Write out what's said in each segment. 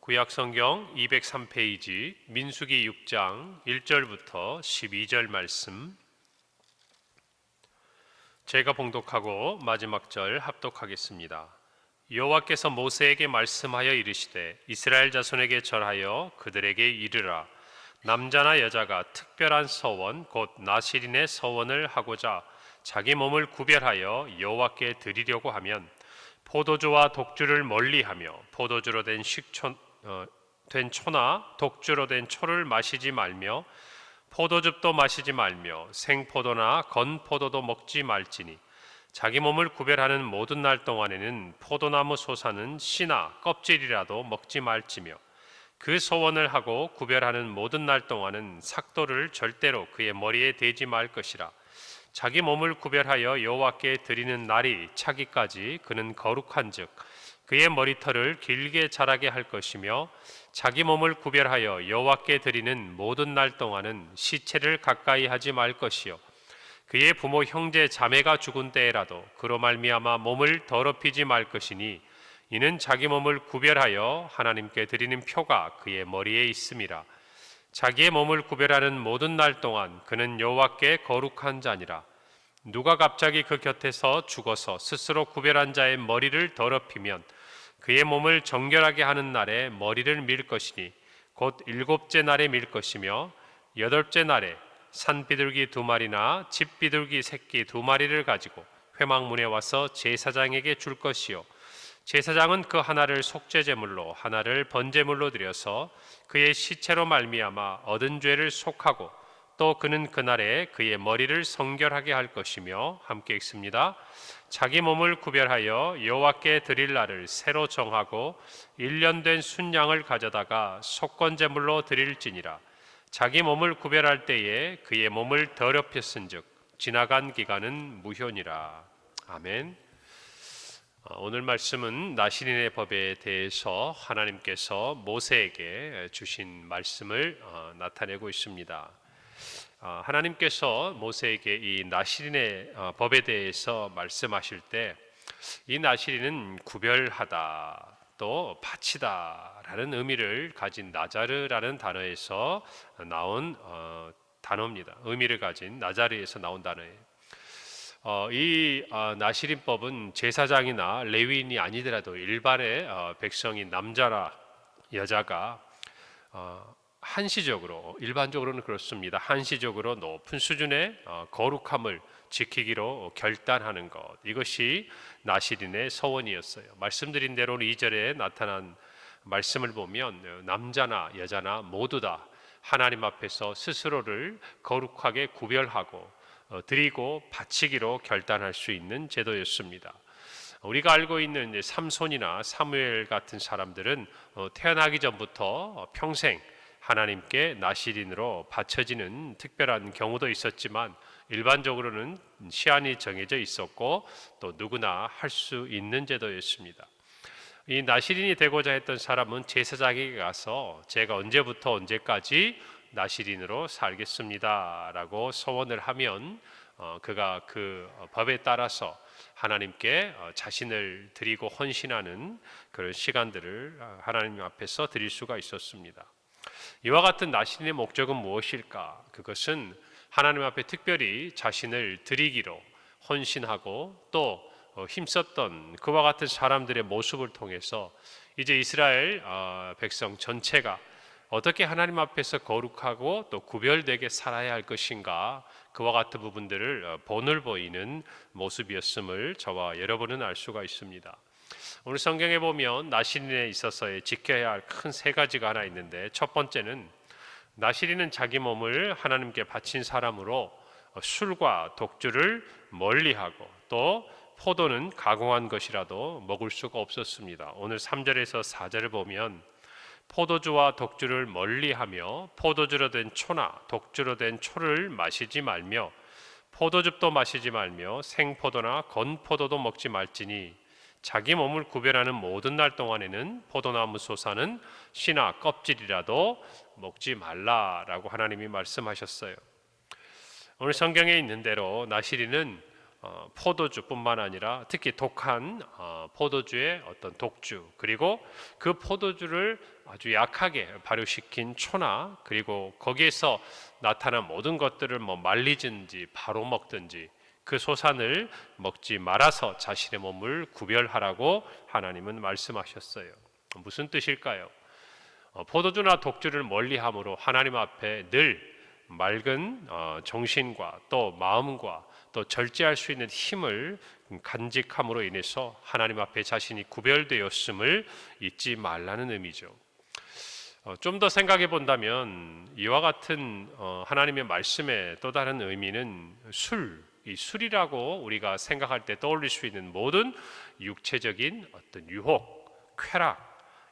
구약성경 203페이지 민수기 6장 1절부터 12절 말씀, 제가 봉독하고 마지막 절 합독하겠습니다. 여호와께서 모세에게 말씀하여 이르시되 이스라엘 자손에게 절하여 그들에게 이르라. 남자나 여자가 특별한 서원 곧 나실인의 서원을 하고자 자기 몸을 구별하여 여호와께 드리려고 하면 포도주와 독주를 멀리하며 포도주로 된 초나 독주로 된 초를 마시지 말며 포도즙도 마시지 말며 생포도나 건포도도 먹지 말지니 자기 몸을 구별하는 모든 날 동안에는 포도나무 솟아는 씨나 껍질이라도 먹지 말지며 그 소원을 하고 구별하는 모든 날 동안은 삭도를 절대로 그의 머리에 대지 말 것이라. 자기 몸을 구별하여 여호와께 드리는 날이 차기까지 그는 거룩한즉 그의 머리털을 길게 자라게 할 것이며 자기 몸을 구별하여 여호와께 드리는 모든 날 동안은 시체를 가까이 하지 말 것이요 그의 부모 형제 자매가 죽은 때에라도 그로 말미암아 몸을 더럽히지 말 것이니 이는 자기 몸을 구별하여 하나님께 드리는 표가 그의 머리에 있음이라. 자기의 몸을 구별하는 모든 날 동안 그는 여호와께 거룩한 자니라. 누가 갑자기 그 곁에서 죽어서 스스로 구별한 자의 머리를 더럽히면 그의 몸을 정결하게 하는 날에 머리를 밀 것이니 곧 7째 날에 밀 것이며 8째 날에 산비둘기 2마리나 집비둘기 새끼 2마리를 가지고 회막문에 와서 제사장에게 줄 것이요 제사장은 그 하나를 속죄제물로 하나를 번제물로 드려서 그의 시체로 말미암아 얻은 죄를 속하고 또 그는 그날에 그의 머리를 성결하게 할 것이며, 함께 읽습니다. 자기 몸을 구별하여 여호와께 드릴 날을 새로 정하고 1년 된 순양을 가져다가 속건제물로 드릴지니라. 자기 몸을 구별할 때에 그의 몸을 더럽혔은즉 지나간 기간은 무효니라. 아멘. 오늘 말씀은 나실인의 법에 대해서 하나님께서 모세에게 주신 말씀을 나타내고 있습니다. 하나님께서 모세에게 이 나실인의 법에 대해서 말씀하실 때 이 나실인은 구별하다 또 바치다 라는 의미를 가진 나자르라는 단어에서 나온 단어입니다. 의미를 가진 나자르에서 나온 단어예요. 이 나실인법은 제사장이나 레위인이 아니더라도 일반의 백성이 남자나 여자가 한시적으로, 일반적으로는 그렇습니다. 한시적으로 높은 수준의 거룩함을 지키기로 결단하는 것, 이것이 나실인의 서원이었어요. 말씀드린 대로 2절에 나타난 말씀을 보면 남자나 여자나 모두 다 하나님 앞에서 스스로를 거룩하게 구별하고 드리고 바치기로 결단할 수 있는 제도였습니다. 우리가 알고 있는 삼손이나 사무엘 같은 사람들은 태어나기 전부터 평생 하나님께 나실인으로 바쳐지는 특별한 경우도 있었지만 일반적으로는 시한이 정해져 있었고 또 누구나 할 수 있는 제도였습니다. 이 나실인이 되고자 했던 사람은 제사장에게 가서 제가 언제부터 언제까지 나실인으로 살겠습니다 라고 서원을 하면 그가 그 법에 따라서 하나님께 자신을 드리고 헌신하는 그런 시간들을 하나님 앞에서 드릴 수가 있었습니다. 이와 같은 나실인의 목적은 무엇일까? 그것은 하나님 앞에 특별히 자신을 드리기로 헌신하고 또 힘썼던 그와 같은 사람들의 모습을 통해서 이제 이스라엘 백성 전체가 어떻게 하나님 앞에서 거룩하고 또 구별되게 살아야 할 것인가, 그와 같은 부분들을 본을 보이는 모습이었음을 저와 여러분은 알 수가 있습니다. 오늘 성경에 보면 나실인에 있어서 지켜야 할 큰 3가지가 하나 있는데, 첫 번째는 나실인은 자기 몸을 하나님께 바친 사람으로 술과 독주를 멀리하고 또 포도는 가공한 것이라도 먹을 수가 없었습니다. 오늘 3절에서 4절을 보면 포도주와 독주를 멀리하며 포도주로 된 초나 독주로 된 초를 마시지 말며 포도즙도 마시지 말며 생포도나 건포도도 먹지 말지니 자기 몸을 구별하는 모든 날 동안에는 포도나무 솟아는 씨나 껍질이라도 먹지 말라라고 하나님이 말씀하셨어요. 오늘 성경에 있는 대로 나실인은 포도주뿐만 아니라 특히 독한 포도주의 어떤 독주, 그리고 그 포도주를 아주 약하게 발효시킨 초나, 그리고 거기에서 나타난 모든 것들을 말리든지 바로 먹든지 그 소산을 먹지 말아서 자신의 몸을 구별하라고 하나님은 말씀하셨어요. 무슨 뜻일까요? 포도주나 독주를 멀리함으로 하나님 앞에 늘 맑은 정신과 또 마음과 또 절제할 수 있는 힘을 간직함으로 인해서 하나님 앞에 자신이 구별되었음을 잊지 말라는 의미죠. 좀 더 생각해 본다면 이와 같은 하나님의 말씀의 또 다른 의미는 이 술이라고 우리가 생각할 때 떠올릴 수 있는 모든 육체적인 어떤 유혹, 쾌락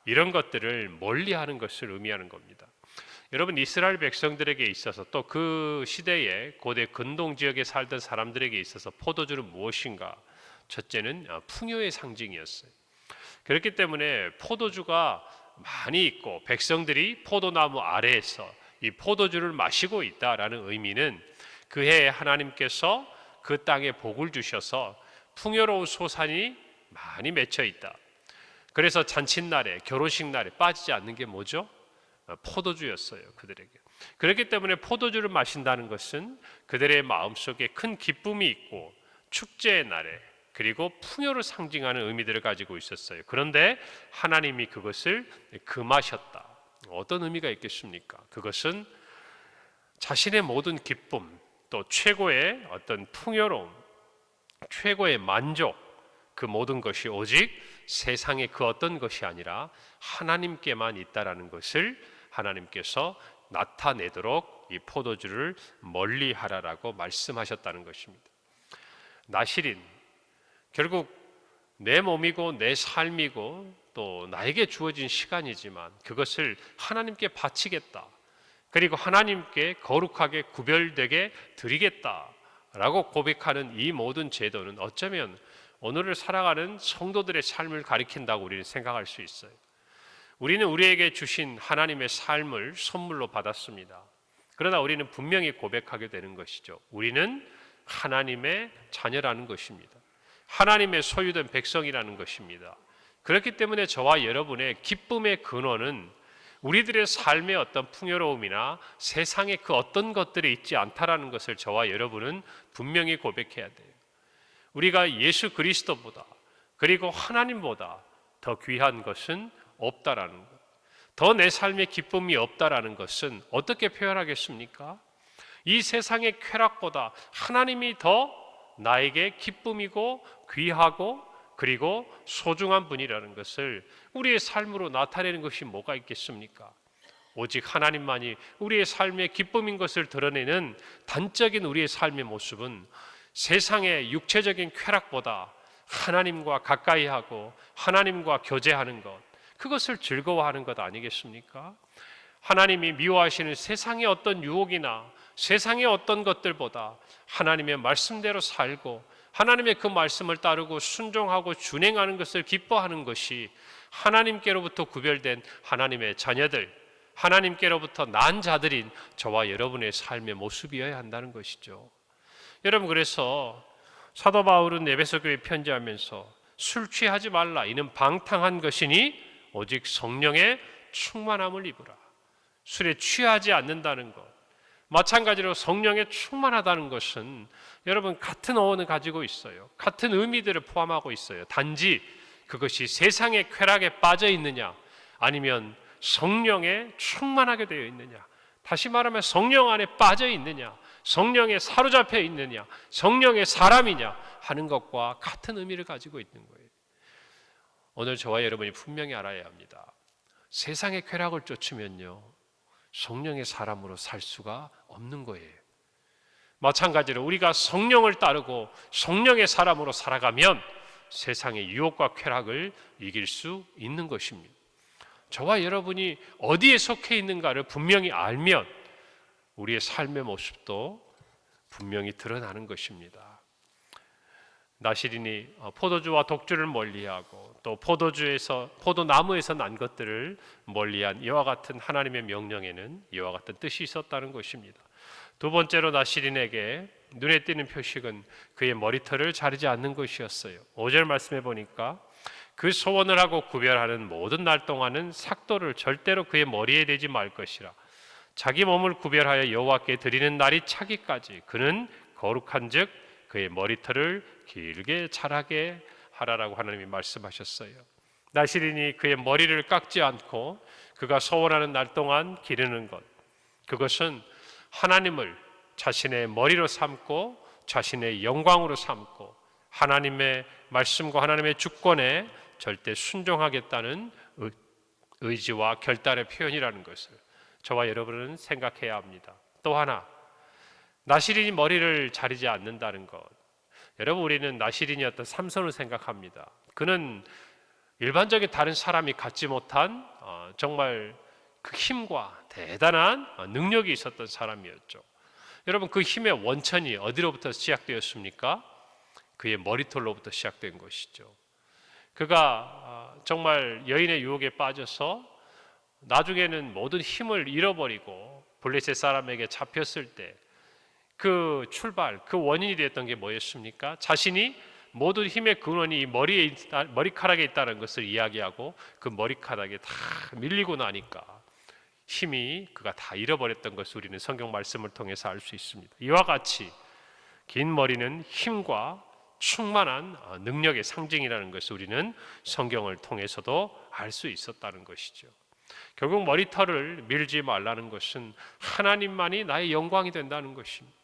이런 것들을 멀리하는 것을 의미하는 겁니다. 여러분, 이스라엘 백성들에게 있어서 또 그 시대에 고대 근동 지역에 살던 사람들에게 있어서 포도주는 무엇인가? 첫째는 풍요의 상징이었어요. 그렇기 때문에 포도주가 많이 있고 백성들이 포도나무 아래에서 이 포도주를 마시고 있다라는 의미는 그 해에 하나님께서 그 땅에 복을 주셔서 풍요로운 소산이 많이 맺혀 있다. 그래서 잔칫날에, 결혼식 날에 빠지지 않는 게 뭐죠? 포도주였어요, 그들에게. 그렇기 때문에 포도주를 마신다는 것은 그들의 마음속에 큰 기쁨이 있고 축제의 날에, 그리고 풍요를 상징하는 의미들을 가지고 있었어요. 그런데 하나님이 그것을 금하셨다. 어떤 의미가 있겠습니까? 그것은 자신의 모든 기쁨, 또 최고의 어떤 풍요로움, 최고의 만족, 그 모든 것이 오직 세상의 그 어떤 것이 아니라 하나님께만 있다라는 것을 하나님께서 나타내도록 이 포도주를 멀리하라라고 말씀하셨다는 것입니다. 나실인, 결국 내 몸이고 내 삶이고 또 나에게 주어진 시간이지만 그것을 하나님께 바치겠다. 그리고 하나님께 거룩하게 구별되게 드리겠다라고 고백하는 이 모든 제도는 어쩌면 오늘을 살아가는 성도들의 삶을 가리킨다고 우리는 생각할 수 있어요. 우리는 우리에게 주신 하나님의 삶을 선물로 받았습니다. 그러나 우리는 분명히 고백하게 되는 것이죠. 우리는 하나님의 자녀라는 것입니다. 하나님의 소유된 백성이라는 것입니다. 그렇기 때문에 저와 여러분의 기쁨의 근원은 우리들의 삶의 어떤 풍요로움이나 세상의 그 어떤 것들이 있지 않다라는 것을 저와 여러분은 분명히 고백해야 돼요. 우리가 예수 그리스도보다, 그리고 하나님보다 더 귀한 것은 없다라는 것. 더 내 삶에 기쁨이 없다라는 것은 어떻게 표현하겠습니까? 이 세상의 쾌락보다 하나님이 더 나에게 기쁨이고 귀하고 그리고 소중한 분이라는 것을 우리의 삶으로 나타내는 것이 뭐가 있겠습니까? 오직 하나님만이 우리의 삶의 기쁨인 것을 드러내는 단적인 우리의 삶의 모습은 세상의 육체적인 쾌락보다 하나님과 가까이 하고 하나님과 교제하는 것, 그것을 즐거워하는 것 아니겠습니까? 하나님이 미워하시는 세상의 어떤 유혹이나 세상의 어떤 것들보다 하나님의 말씀대로 살고 하나님의 그 말씀을 따르고 순종하고 준행하는 것을 기뻐하는 것이 하나님께로부터 구별된 하나님의 자녀들, 하나님께로부터 난 자들인 저와 여러분의 삶의 모습이어야 한다는 것이죠. 여러분, 그래서 사도 바울은 에베소 교회에 편지하면서 술 취하지 말라, 이는 방탕한 것이니 오직 성령의 충만함을 입으라. 술에 취하지 않는다는 것, 마찬가지로 성령에 충만하다는 것은 여러분 같은 어원을 가지고 있어요. 같은 의미들을 포함하고 있어요. 단지 그것이 세상의 쾌락에 빠져 있느냐 아니면 성령에 충만하게 되어 있느냐, 다시 말하면 성령 안에 빠져 있느냐, 성령에 사로잡혀 있느냐, 성령의 사람이냐 하는 것과 같은 의미를 가지고 있는 거예요. 오늘 저와 여러분이 분명히 알아야 합니다. 세상의 쾌락을 쫓으면요, 성령의 사람으로 살 수가 없는 거예요. 마찬가지로 우리가 성령을 따르고 성령의 사람으로 살아가면 세상의 유혹과 쾌락을 이길 수 있는 것입니다. 저와 여러분이 어디에 속해 있는가를 분명히 알면 우리의 삶의 모습도 분명히 드러나는 것입니다. 나실인이 포도주와 독주를 멀리하고 또 포도나무에서 난 것들을 멀리한 이와 같은 하나님의 명령에는 이와 같은 뜻이 있었다는 것입니다. 두 번째로 나실인에게 눈에 띄는 표식은 그의 머리털을 자르지 않는 것이었어요. 5절 말씀해 보니까 그 소원을 하고 구별하는 모든 날 동안은 삭도를 절대로 그의 머리에 대지 말 것이라. 자기 몸을 구별하여 여호와께 드리는 날이 차기까지 그는 거룩한즉 그의 머리털을 길게 자라게 하라라고 하나님이 말씀하셨어요. 나시린이 그의 머리를 깎지 않고 그가 소원하는 날 동안 기르는 것, 그것은 하나님을 자신의 머리로 삼고 자신의 영광으로 삼고 하나님의 말씀과 하나님의 주권에 절대 순종하겠다는 의지와 결단의 표현이라는 것을 저와 여러분은 생각해야 합니다. 또 하나, 나시린이 머리를 자르지 않는다는 것. 여러분, 우리는 나시린이었던 삼손을 생각합니다. 그는 일반적인 다른 사람이 갖지 못한 정말 그 힘과 대단한 능력이 있었던 사람이었죠. 여러분, 그 힘의 원천이 어디로부터 시작되었습니까? 그의 머리털로부터 시작된 것이죠. 그가 정말 여인의 유혹에 빠져서 나중에는 모든 힘을 잃어버리고 블레셋 사람에게 잡혔을 때 그 출발, 그 원인이 되었던 게 뭐였습니까? 자신이 모든 힘의 근원이 이 머리카락에 있다는 것을 이야기하고 그 머리카락에 다 밀리고 나니까 힘이 그가 다 잃어버렸던 것을 우리는 성경 말씀을 통해서 알 수 있습니다. 이와 같이 긴 머리는 힘과 충만한 능력의 상징이라는 것을 우리는 성경을 통해서도 알 수 있었다는 것이죠. 결국 머리털을 밀지 말라는 것은 하나님만이 나의 영광이 된다는 것입니다.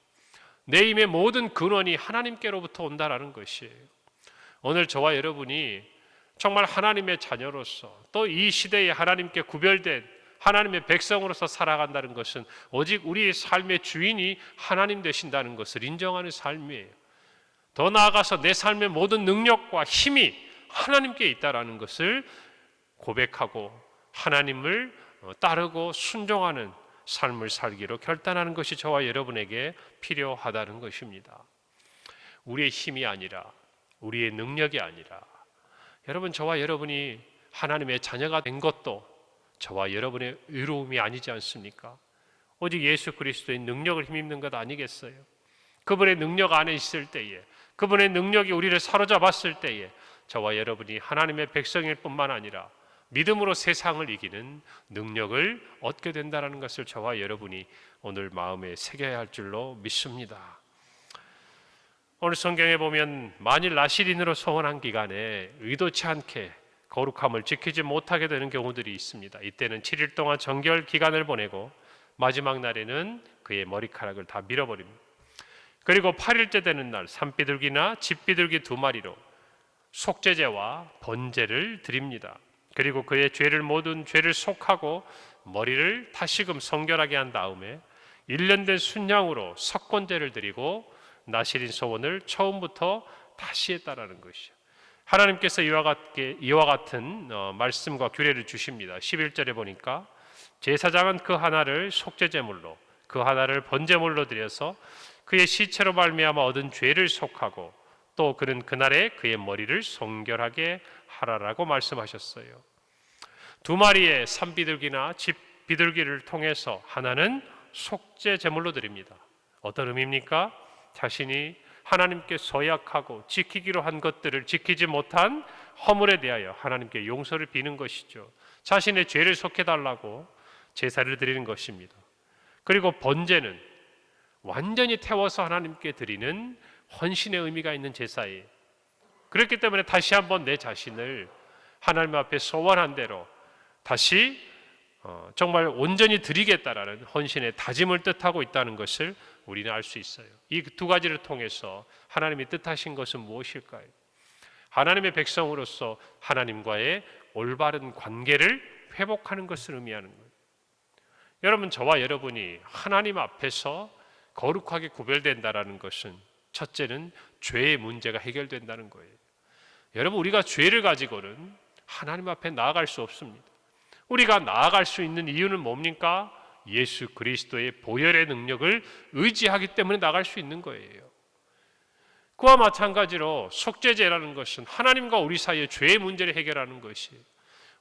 내 힘의 모든 근원이 하나님께로부터 온다라는 것이에요. 오늘 저와 여러분이 정말 하나님의 자녀로서 또 이 시대에 하나님께 구별된 하나님의 백성으로서 살아간다는 것은 오직 우리의 삶의 주인이 하나님 되신다는 것을 인정하는 삶이에요. 더 나아가서 내 삶의 모든 능력과 힘이 하나님께 있다라는 것을 고백하고 하나님을 따르고 순종하는 삶을 살기로 결단하는 것이 저와 여러분에게 필요하다는 것입니다. 우리의 힘이 아니라 우리의 능력이 아니라 여러분, 저와 여러분이 하나님의 자녀가 된 것도 저와 여러분의 의로움이 아니지 않습니까? 오직 예수 그리스도의 능력을 힘입는 것 아니겠어요? 그분의 능력 안에 있을 때에, 그분의 능력이 우리를 사로잡았을 때에 저와 여러분이 하나님의 백성일 뿐만 아니라 믿음으로 세상을 이기는 능력을 얻게 된다는 것을 저와 여러분이 오늘 마음에 새겨야 할 줄로 믿습니다. 오늘 성경에 보면 만일 나시린으로 소원한 기간에 의도치 않게 거룩함을 지키지 못하게 되는 경우들이 있습니다. 이때는 7일 동안 정결 기간을 보내고 마지막 날에는 그의 머리카락을 다 밀어버립니다. 그리고 8일째 되는 날 산비둘기나 집비둘기 2마리로 속죄제와 번제를 드립니다. 그리고 그의 모든 죄를 속하고 머리를 다시금 성결하게 한 다음에 1년 된 순양으로 석권제를 드리고 나시린 소원을 처음부터 다시 했다라는 것이죠. 하나님께서 이와 같은 말씀과 규례를 주십니다. 11절에 보니까 제사장은 그 하나를 속죄제물로 그 하나를 번제물로 드려서 그의 시체로 말미암아 얻은 죄를 속하고 또 그는 그날에 그의 머리를 성결하게 하라라고 말씀하셨어요. 2마리의 산비둘기나 집비둘기를 통해서 하나는 속죄 제물로 드립니다. 어떤 의미입니까? 자신이 하나님께 서약하고 지키기로 한 것들을 지키지 못한 허물에 대하여 하나님께 용서를 비는 것이죠. 자신의 죄를 속해달라고 제사를 드리는 것입니다. 그리고 번제는 완전히 태워서 하나님께 드리는 헌신의 의미가 있는 제사예요. 그렇기 때문에 다시 한번 내 자신을 하나님 앞에 소원한 대로 다시 정말 온전히 드리겠다라는 헌신의 다짐을 뜻하고 있다는 것을 우리는 알 수 있어요. 이 2가지를 통해서 하나님이 뜻하신 것은 무엇일까요? 하나님의 백성으로서 하나님과의 올바른 관계를 회복하는 것을 의미하는 거예요. 여러분, 저와 여러분이 하나님 앞에서 거룩하게 구별된다라는 것은 첫째는 죄의 문제가 해결된다는 거예요. 여러분, 우리가 죄를 가지고는 하나님 앞에 나아갈 수 없습니다. 우리가 나아갈 수 있는 이유는 뭡니까? 예수 그리스도의 보혈의 능력을 의지하기 때문에 나아갈 수 있는 거예요. 그와 마찬가지로 속죄제라는 것은 하나님과 우리 사이의 죄의 문제를 해결하는 것이에요.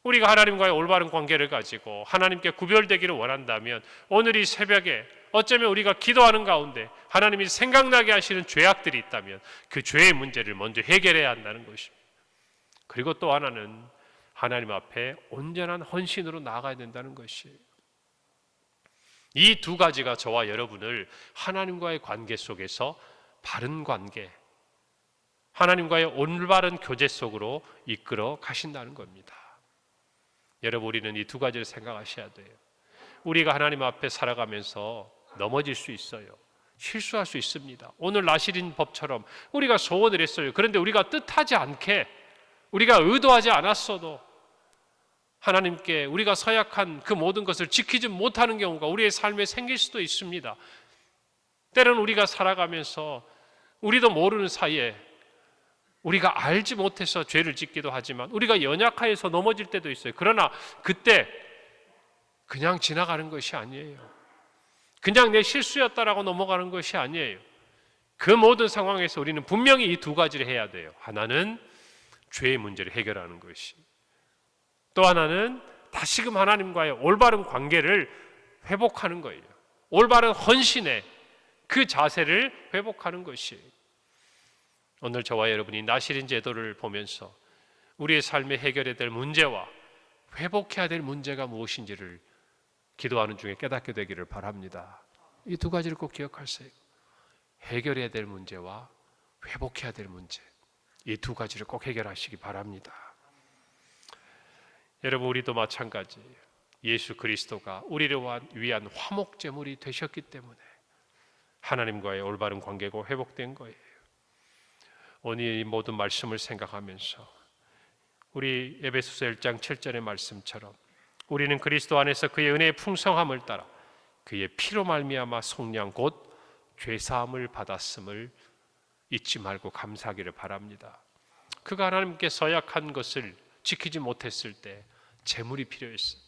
우리가 하나님과의 올바른 관계를 가지고 하나님께 구별되기를 원한다면 오늘 이 새벽에 어쩌면 우리가 기도하는 가운데 하나님이 생각나게 하시는 죄악들이 있다면 그 죄의 문제를 먼저 해결해야 한다는 것입니다. 그리고 또 하나는 하나님 앞에 온전한 헌신으로 나아가야 된다는 것이에요. 이 두 가지가 저와 여러분을 하나님과의 관계 속에서 바른 관계, 하나님과의 올바른 교제 속으로 이끌어 가신다는 겁니다. 여러분, 우리는 이 두 가지를 생각하셔야 돼요. 우리가 하나님 앞에 살아가면서 넘어질 수 있어요. 실수할 수 있습니다. 오늘 나시린 법처럼 우리가 소원을 했어요. 그런데 우리가 뜻하지 않게, 우리가 의도하지 않았어도 하나님께 우리가 서약한 그 모든 것을 지키지 못하는 경우가 우리의 삶에 생길 수도 있습니다. 때로는 우리가 살아가면서 우리도 모르는 사이에 우리가 알지 못해서 죄를 짓기도 하지만 우리가 연약하여서 넘어질 때도 있어요. 그러나 그때 그냥 지나가는 것이 아니에요. 그냥 내 실수였다라고 넘어가는 것이 아니에요. 그 모든 상황에서 우리는 분명히 이 두 가지를 해야 돼요. 하나는 죄의 문제를 해결하는 것이, 또 하나는 다시금 하나님과의 올바른 관계를 회복하는 거예요. 올바른 헌신의 그 자세를 회복하는 것이에요. 오늘 저와 여러분이 나시린 제도를 보면서 우리의 삶에 해결해야 될 문제와 회복해야 될 문제가 무엇인지를 기도하는 중에 깨닫게 되기를 바랍니다. 이 두 가지를 꼭 기억하세요. 해결해야 될 문제와 회복해야 될 문제, 이 두 가지를 꼭 해결하시기 바랍니다. 여러분, 우리도 마찬가지예요. 예수 그리스도가 우리를 위한 화목제물이 되셨기 때문에 하나님과의 올바른 관계가 회복된 거예요. 오늘 이 모든 말씀을 생각하면서 우리 에베소서 1장 7절의 말씀처럼 우리는 그리스도 안에서 그의 은혜의 풍성함을 따라 그의 피로 말미암아 속량 곧 죄사함을 받았음을 잊지 말고 감사하기를 바랍니다. 그가 하나님께 서약한 것을 지키지 못했을 때 제물이 필요했어요.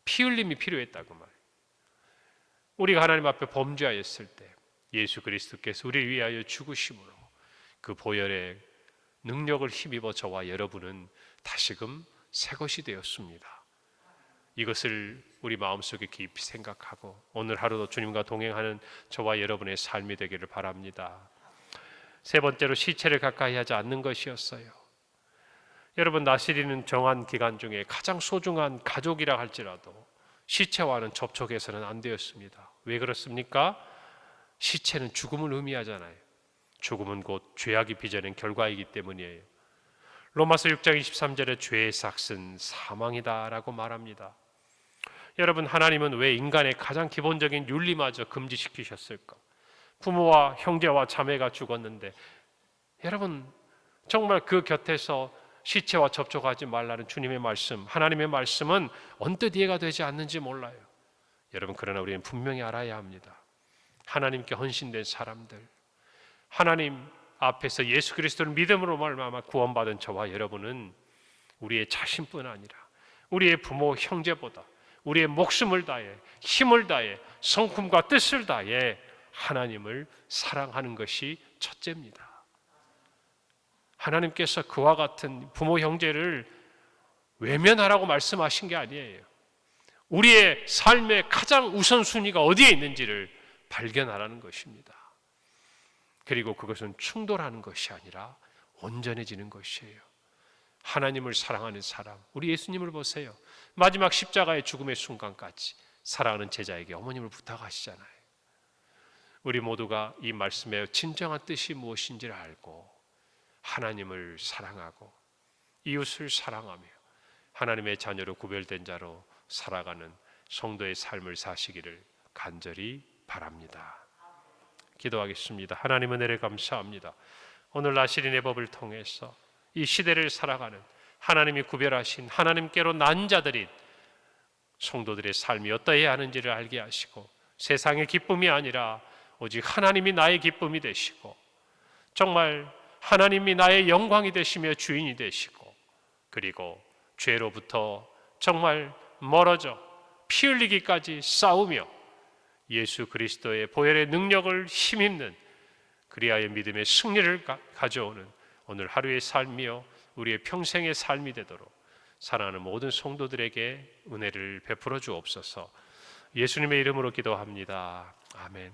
피 흘림이 필요했다고 말해요. 우리가 하나님 앞에 범죄하였을 때 예수 그리스도께서 우리를 위하여 죽으심으로 그 보혈의 능력을 힘입어 저와 여러분은 다시금 새 것이 되었습니다. 이것을 우리 마음속에 깊이 생각하고 오늘 하루도 주님과 동행하는 저와 여러분의 삶이 되기를 바랍니다. 세 번째로 시체를 가까이 하지 않는 것이었어요. 여러분, 나시리는 정한 기간 중에 가장 소중한 가족이라 할지라도 시체와는 접촉해서는 안 되었습니다. 왜 그렇습니까? 시체는 죽음을 의미하잖아요. 죽음은 곧 죄악이 빚어낸 결과이기 때문이에요. 로마서 6장 23절에 죄의 삭은 사망이다라고 말합니다. 여러분, 하나님은 왜 인간의 가장 기본적인 윤리마저 금지시키셨을까? 부모와 형제와 자매가 죽었는데 여러분, 정말 그 곁에서 시체와 접촉하지 말라는 주님의 말씀, 하나님의 말씀은 언뜻 이해가 되지 않는지 몰라요. 여러분, 그러나 우리는 분명히 알아야 합니다. 하나님께 헌신된 사람들, 하나님 앞에서 예수 그리스도를 믿음으로 말미암아 구원받은 저와 여러분은 우리의 자신뿐 아니라 우리의 부모 형제보다 우리의 목숨을 다해 힘을 다해 성품과 뜻을 다해 하나님을 사랑하는 것이 첫째입니다. 하나님께서 그와 같은 부모 형제를 외면하라고 말씀하신 게 아니에요. 우리의 삶의 가장 우선순위가 어디에 있는지를 발견하라는 것입니다. 그리고 그것은 충돌하는 것이 아니라 온전해지는 것이에요. 하나님을 사랑하는 사람, 우리 예수님을 보세요. 마지막 십자가의 죽음의 순간까지 사랑하는 제자에게 어머님을 부탁하시잖아요. 우리 모두가 이 말씀의 진정한 뜻이 무엇인지를 알고 하나님을 사랑하고 이웃을 사랑하며 하나님의 자녀로 구별된 자로 살아가는 성도의 삶을 사시기를 간절히 바랍니다. 기도하겠습니다. 하나님 은혜를 감사합니다. 오늘 나시린의 법을 통해서 이 시대를 살아가는 하나님이 구별하신 하나님께로 난 자들인 성도들의 삶이 어떠해야 하는지를 알게 하시고 세상의 기쁨이 아니라 오직 하나님이 나의 기쁨이 되시고 정말 하나님이 나의 영광이 되시며 주인이 되시고 그리고 죄로부터 정말 멀어져 피 흘리기까지 싸우며 예수 그리스도의 보혈의 능력을 힘입는 그리하여 믿음의 승리를 가져오는 오늘 하루의 삶이요 우리의 평생의 삶이 되도록 사랑하는 모든 성도들에게 은혜를 베풀어 주옵소서. 예수님의 이름으로 기도합니다. 아멘.